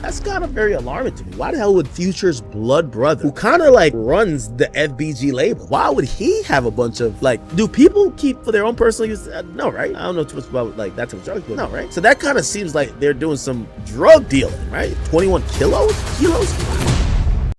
That's kind of very alarming to me. Why the hell would Future's blood brother, who kind of like runs the FBG label, why would he have a bunch of like, do people keep for their own personal use? No, right? I don't know too much about like that type of drugs, but no, right? So that kind of seems like they're doing some drug dealing, right? 21 kilos?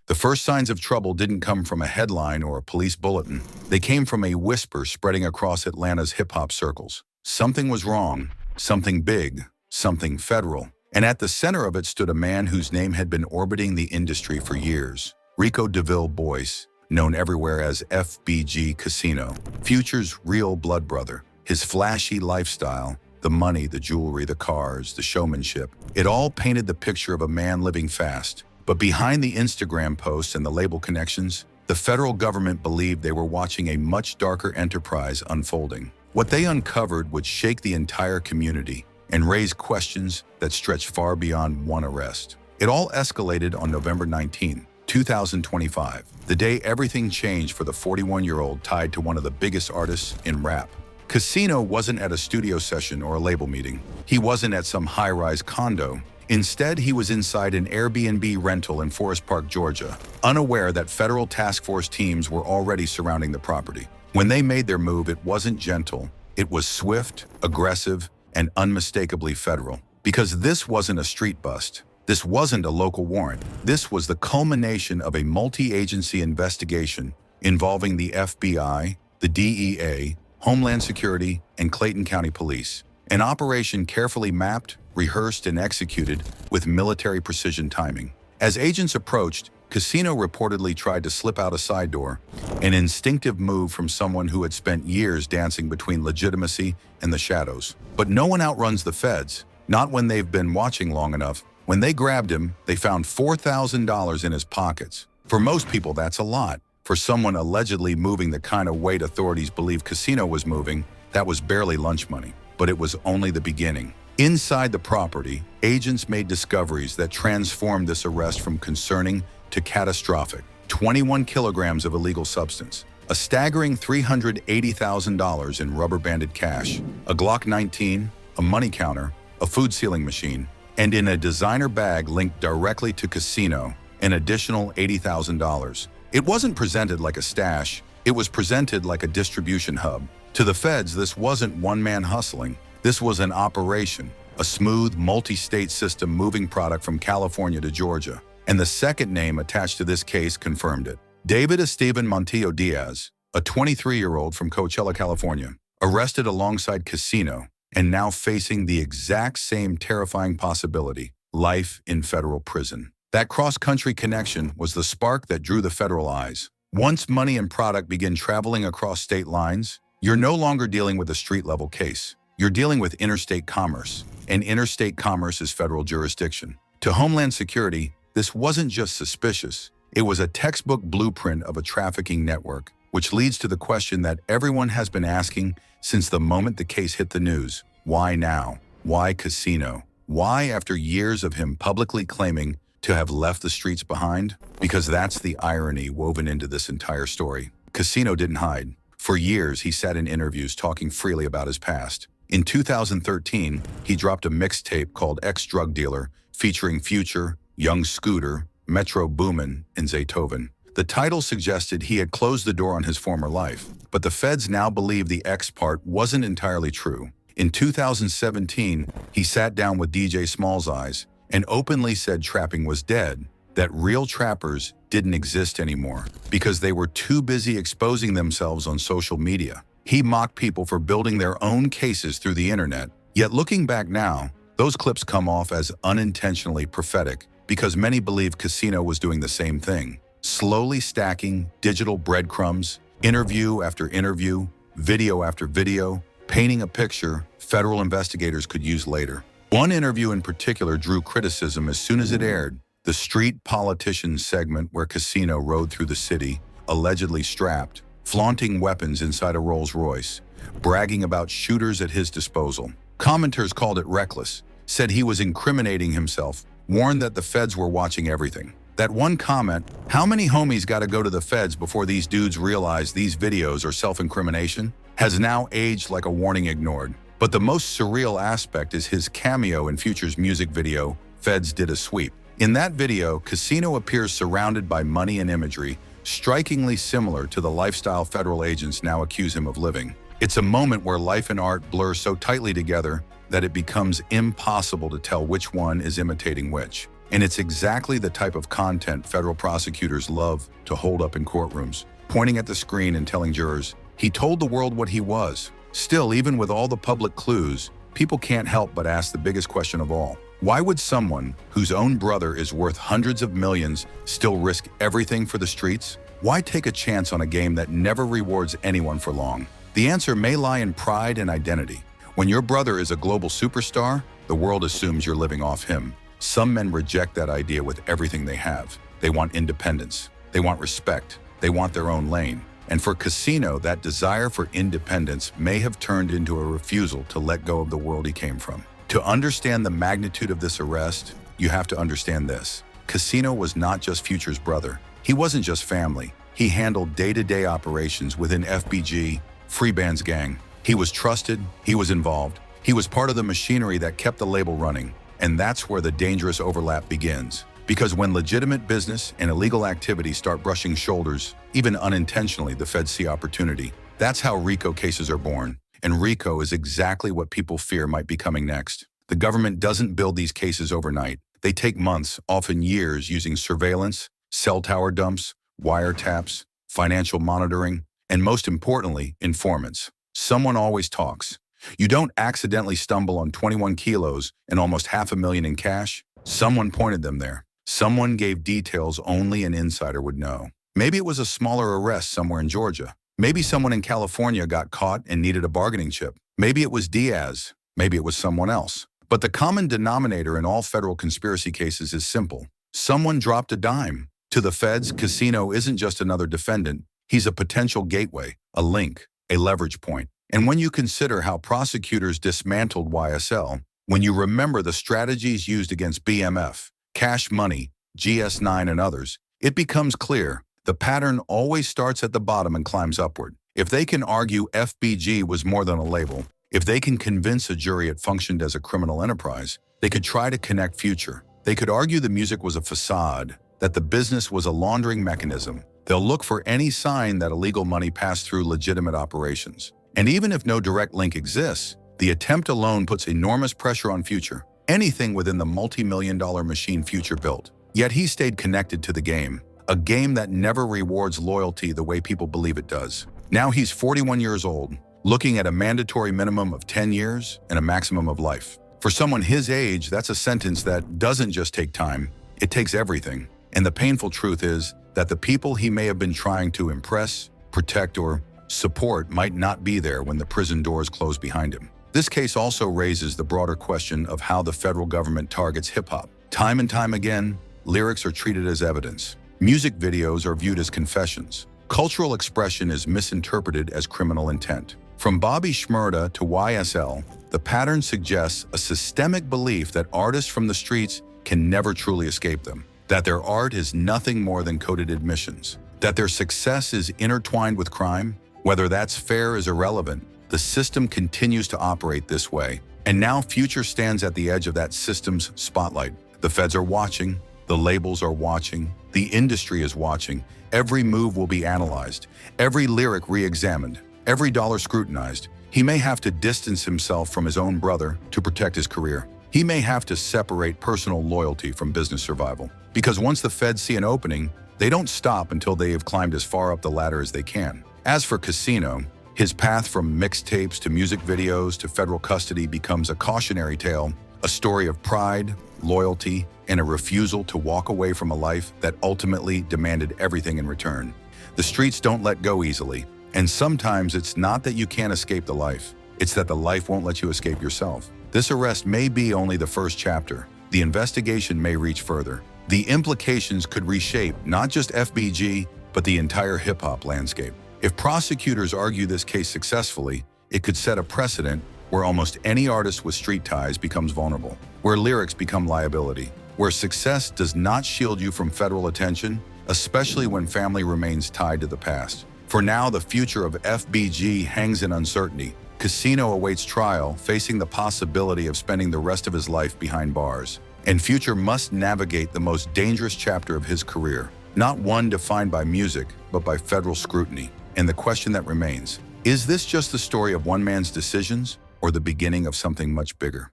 The first signs of trouble didn't come from a headline or a police bulletin. They came from a whisper spreading across Atlanta's hip-hop circles. Something was wrong, something big, something federal. And at the center of it stood a man whose name had been orbiting the industry for years. Rico DeVille Boyce, known everywhere as FBG Casino. Future's real blood brother. His flashy lifestyle, the money, the jewelry, the cars, the showmanship. It all painted the picture of a man living fast. But behind the Instagram posts and the label connections, the federal government believed they were watching a much darker enterprise unfolding. What they uncovered would shake the entire community and raise questions that stretched far beyond one arrest. It all escalated on November 19, 2025, the day everything changed for the 41-year-old tied to one of the biggest artists in rap. Casino wasn't at a studio session or a label meeting. He wasn't at some high-rise condo. Instead, he was inside an Airbnb rental in Forest Park, Georgia, unaware that federal task force teams were already surrounding the property. When they made their move, it wasn't gentle. It was swift, aggressive, and unmistakably federal. Because this wasn't a street bust. This wasn't a local warrant. This was the culmination of a multi-agency investigation involving the FBI, the DEA, Homeland Security, and Clayton County Police. An operation carefully mapped, rehearsed, and executed with military precision timing. As agents approached, Casino reportedly tried to slip out a side door, an instinctive move from someone who had spent years dancing between legitimacy and the shadows. But no one outruns the feds, not when they've been watching long enough. When they grabbed him, they found $4,000 in his pockets. For most people, that's a lot. For someone allegedly moving the kind of weight authorities believe Casino was moving, that was barely lunch money. But it was only the beginning. Inside the property, agents made discoveries that transformed this arrest from concerning to catastrophic. 21 kilograms of illegal substance, a staggering $380,000 in rubber-banded cash, a Glock 19, a money counter, a food sealing machine, and in a designer bag linked directly to Casino, an additional $80,000. It wasn't presented like a stash, it was presented like a distribution hub. To the feds, this wasn't one man hustling. This was an operation, a smooth, multi-state system moving product from California to Georgia. And the second name attached to this case confirmed it. David Esteban Montillo Diaz, a 23-year-old from Coachella, California, arrested alongside Casino and now facing the exact same terrifying possibility, life in federal prison. That cross-country connection was the spark that drew the federal eyes. Once money and product begin traveling across state lines, you're no longer dealing with a street-level case. You're dealing with interstate commerce, and interstate commerce is federal jurisdiction. To Homeland Security, this wasn't just suspicious. It was a textbook blueprint of a trafficking network, which leads to the question that everyone has been asking since the moment the case hit the news. Why now? Why Casino? Why, after years of him publicly claiming to have left the streets behind? Because that's the irony woven into this entire story. Casino didn't hide. For years, he sat in interviews talking freely about his past. In 2013, he dropped a mixtape called Ex-Drug Dealer, featuring Future, Young Scooter, Metro Boomin, and Zaytoven. The title suggested he had closed the door on his former life, but the feds now believe the X part wasn't entirely true. In 2017, he sat down with DJ Small's Eyes and openly said trapping was dead, that real trappers didn't exist anymore because they were too busy exposing themselves on social media. He mocked people for building their own cases through the internet. Yet looking back now, those clips come off as unintentionally prophetic because many believe Casino was doing the same thing, slowly stacking digital breadcrumbs, interview after interview, video after video, painting a picture federal investigators could use later. One interview in particular drew criticism as soon as it aired, the Street Politicians segment where Casino rode through the city, allegedly strapped, flaunting weapons inside a Rolls-Royce, bragging about shooters at his disposal. Commenters called it reckless, said he was incriminating himself, warned that the feds were watching everything. That one comment, how many homies gotta go to the feds before these dudes realize these videos are self-incrimination, has now aged like a warning ignored. But the most surreal aspect is his cameo in Future's music video, Feds Did a Sweep. In that video, Casino appears surrounded by money and imagery, strikingly similar to the lifestyle federal agents now accuse him of living. It's a moment where life and art blur so tightly together that it becomes impossible to tell which one is imitating which. And it's exactly the type of content federal prosecutors love to hold up in courtrooms, pointing at the screen and telling jurors, "He told the world what he was." Still, even with all the public clues, people can't help but ask the biggest question of all. Why would someone whose own brother is worth hundreds of millions still risk everything for the streets? Why take a chance on a game that never rewards anyone for long? The answer may lie in pride and identity. When your brother is a global superstar, the world assumes you're living off him. Some men reject that idea with everything they have. They want independence. They want respect. They want their own lane. And for Casino, that desire for independence may have turned into a refusal to let go of the world he came from. To understand the magnitude of this arrest, you have to understand this. Casino was not just Future's brother. He wasn't just family. He handled day-to-day operations within FBG, Freeband's gang. He was trusted, he was involved, he was part of the machinery that kept the label running. And that's where the dangerous overlap begins. Because when legitimate business and illegal activity start brushing shoulders, even unintentionally, the feds see opportunity. That's how RICO cases are born. And RICO is exactly what people fear might be coming next. The government doesn't build these cases overnight. They take months, often years, using surveillance, cell tower dumps, wiretaps, financial monitoring, and most importantly, informants. Someone always talks. You don't accidentally stumble on 21 kilos and almost $500,000 in cash. Someone pointed them there. Someone gave details only an insider would know. Maybe it was a smaller arrest somewhere in Georgia. Maybe someone in California got caught and needed a bargaining chip. Maybe it was Diaz. Maybe it was someone else. But the common denominator in all federal conspiracy cases is simple. Someone dropped a dime. To the feds, Casino isn't just another defendant. He's a potential gateway, a link, a leverage point. And when you consider how prosecutors dismantled YSL, when you remember the strategies used against BMF, Cash Money, GS9 and others, it becomes clear the pattern always starts at the bottom and climbs upward. If they can argue FBG was more than a label, if they can convince a jury it functioned as a criminal enterprise, they could try to connect Future. They could argue the music was a facade, that the business was a laundering mechanism. They'll look for any sign that illegal money passed through legitimate operations. And even if no direct link exists, the attempt alone puts enormous pressure on Future. Anything within the multi-million-dollar machine Future built. Yet he stayed connected to the game. A game that never rewards loyalty the way people believe it does. Now he's 41 years old, looking at a mandatory minimum of 10 years and a maximum of life. For someone his age, that's a sentence that doesn't just take time, it takes everything. And the painful truth is that the people he may have been trying to impress, protect, or support might not be there when the prison doors close behind him. This case also raises the broader question of how the federal government targets hip-hop. Time and time again, lyrics are treated as evidence. Music videos are viewed as confessions. Cultural expression is misinterpreted as criminal intent. From Bobby Shmurda to YSL, the pattern suggests a systemic belief that artists from the streets can never truly escape them, that their art is nothing more than coded admissions, that their success is intertwined with crime. Whether that's fair is irrelevant. The system continues to operate this way, and now Future stands at the edge of that system's spotlight. The feds are watching, the labels are watching, the industry is watching. Every move will be analyzed, every lyric re-examined, every dollar scrutinized. He may have to distance himself from his own brother to protect his career. He may have to separate personal loyalty from business survival. Because once the feds see an opening, they don't stop until they have climbed as far up the ladder as they can. As for Casino, his path from mixtapes to music videos to federal custody becomes a cautionary tale, a story of pride, loyalty, and a refusal to walk away from a life that ultimately demanded everything in return. The streets don't let go easily, and sometimes it's not that you can't escape the life, it's that the life won't let you escape yourself. This arrest may be only the first chapter. The investigation may reach further. The implications could reshape not just FBG, but the entire hip-hop landscape. If prosecutors argue this case successfully, it could set a precedent where almost any artist with street ties becomes vulnerable, where lyrics become liability, where success does not shield you from federal attention, especially when family remains tied to the past. For now, the future of FBG hangs in uncertainty. Casino awaits trial, facing the possibility of spending the rest of his life behind bars. And Future must navigate the most dangerous chapter of his career, not one defined by music, but by federal scrutiny. And the question that remains, is this just the story of one man's decisions or the beginning of something much bigger?